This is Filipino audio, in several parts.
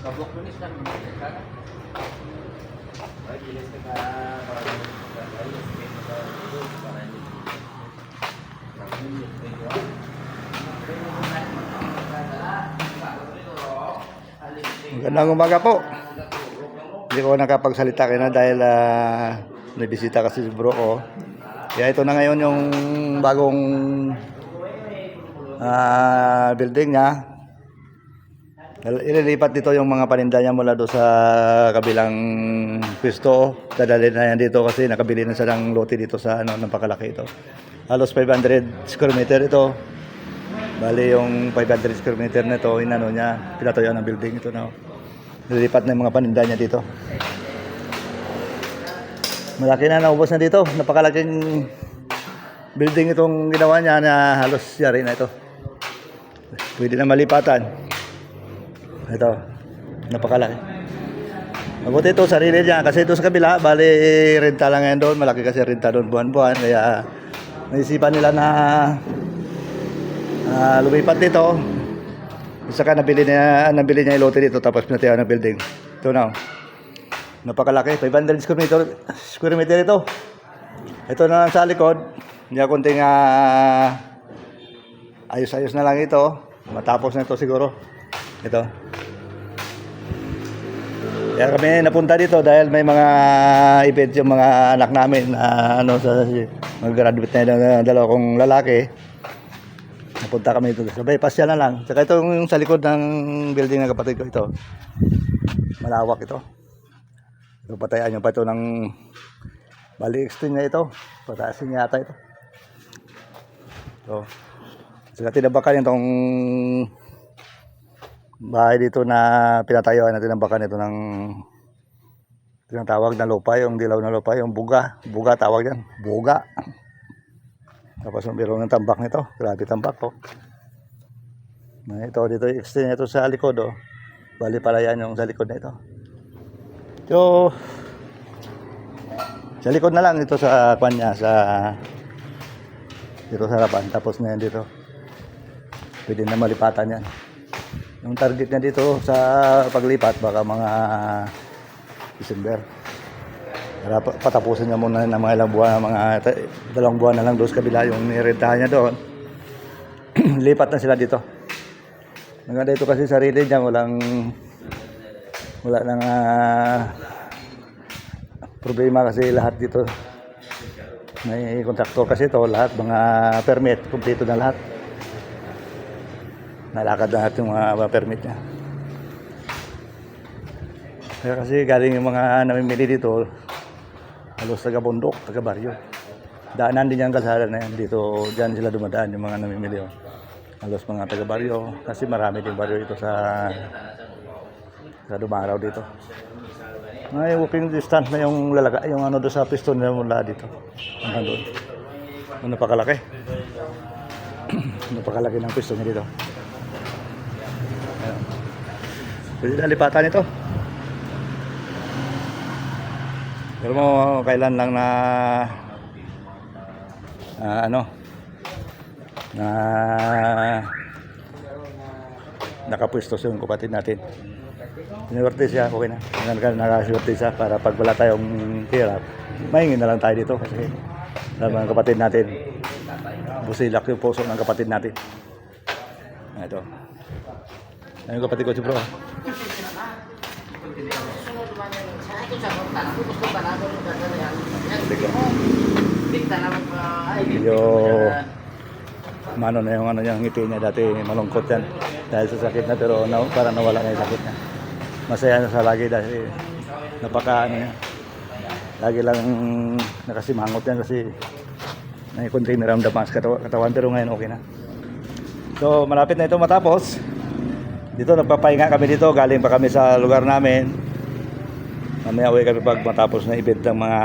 Kabuk tulis kan kan. Ay, bilis ka para Magandang umaga po. Hindi ko nakapagsalita kayo na dahil may bisita kasi si bro ko. Kaya ito na ngayon yung bagong building niya. Ililipat dito yung mga paninda niya mula doon sa kabilang pwesto. Dadalhin na yan dito kasi nakabili na siya ng lote dito sa napakalaki ito. Halos 500 square meter ito. Bali yung 500 square meter na ito, niya, pinatuyuan ng building ito na. Nililipat na yung mga paninda niya dito. Malaki na, naubos na dito. Napakalaking building itong ginawa niya na halos yari na ito. Pwede na malipatan. Ito, napakalaki. Mabuti ito, sarili niya. Kasi ito sa kabila, bali renta lang yan doon. Malaki kasi renta doon buwan-buwan. Kaya naisipan nila na lumipat dito. Isa ka nabili niya yung lote dito tapos pinatayan ng building. Ito na. Napakalaki, 500 square meter ito. Ito na lang sa likod. Hindi konting ayos-ayos na lang ito. Matapos na ito siguro. Ito. Kaya kami napunta dito dahil may mga event yung mga anak namin na mag-graduate na dalawa kong lalaki. Napunta kami dito. Sabay, pasya na lang. Saka ito yung sa likod ng building ng kapatid ko ito. Malawak ito. So, patayan nyo pa ito ng bali extreme na ito. Pataasin niya yata ito. So, saka tinabakan itong bahay dito na pinatayuan na tinabakan ito ng tinatawag na lupa, yung dilaw na lupa, yung buga. Buga tawag yan. Buga. Tapos meron ng tambak nito. Grabe tambak po. Ito dito extend ito sa likod oh. Bali pala yan yung sa likod na ito. So sa likod na lang ito sa kanya sa dito sa harapan. Tapos na yan dito. Pwede na malipatan yan. Yung target niya dito sa paglipat baka mga December. Para patapusin niya muna ng mga ilang buwan, mga 2 buwan na lang doon sa kabila yung nirentahan niya doon. Lipat na sila dito. Maganda ito kasi sarili niya, wala nang problema kasi lahat dito. May kontraktor kasi ito, lahat mga permit, kumpleto na lahat. Nalakad na lahat yung mga permit niya. Kaya kasi galing yung mga namimili dito, halos taga-bundok, taga-baryo. Daanan din yung kalsada na yan. Dito, dyan sila dumadaan yung mga namimili. Oh. Halos mga taga-baryo. Kasi marami din baryo ito sa dumaraw dito. May walking distance na yung lalaga, yung doon sa piston na mula dito. Hanggang doon. Napakalaki. Napakalaki ng piston niya dito. Ayan. Pwede na lipatan ito. Pero mo kailan lang na nakapwesto yung kapatid natin. Sinuwerte siya, okay na. Nakaswerte siya para pag wala tayong hirap, mahingin na lang tayo dito kasi naman ang kapatid natin. Busilak yung puso ng kapatid natin. Ito. Ayun kapatid ko si bro. Medyo mano na yung ngiti niya dati, malungkot yan dahil sa sakit na, pero parang nawala na yung sakit niya. Masaya na sa lagi dahil niya. Lagi lang nakasimangot yan kasi may konting naramdaman sa katawan, pero ngayon okay na. So malapit na ito matapos. Dito nagpapahinga kami dito, galing pa kami sa lugar namin. Mamaya uwi kami pag matapos na event ng mga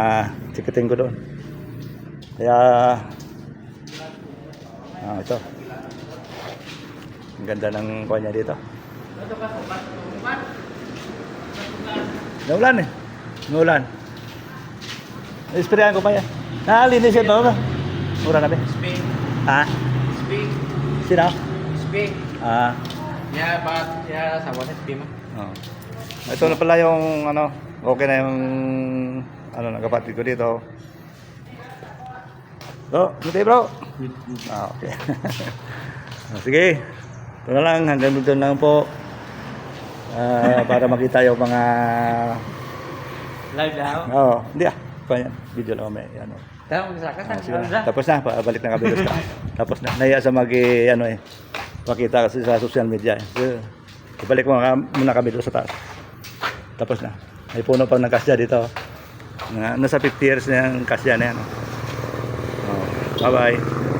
ticketing ko doon. Kaya ito. Ang ganda ng kanya dito. Naulan eh. Naulan. Isprayan ko pa yan. Nakalinis yun ba? Mura na ba? Speak. Ha? Speak. Sino? Speak. Ya, bakit ya sa wallet, Pima? Oh. Ito na pala yung ano, okay na yung ano ng kapatid ko dito. Bro, dito bro. Okay. Sige. Ito na lang, hanggang dito lang po. Para makita yung mga Live lang? hindi video lang may ano. Tama, sa ka, Sige na. Tapos na, balik na kami ka. Tapos na, nahiya sa ano pakita kasi sa social media. So, ibalik mo muna kami doon sa taas. Tapos na. May puno pang ng kasya dito. Nasa 50 years na yung kasya na yan. Bye-bye.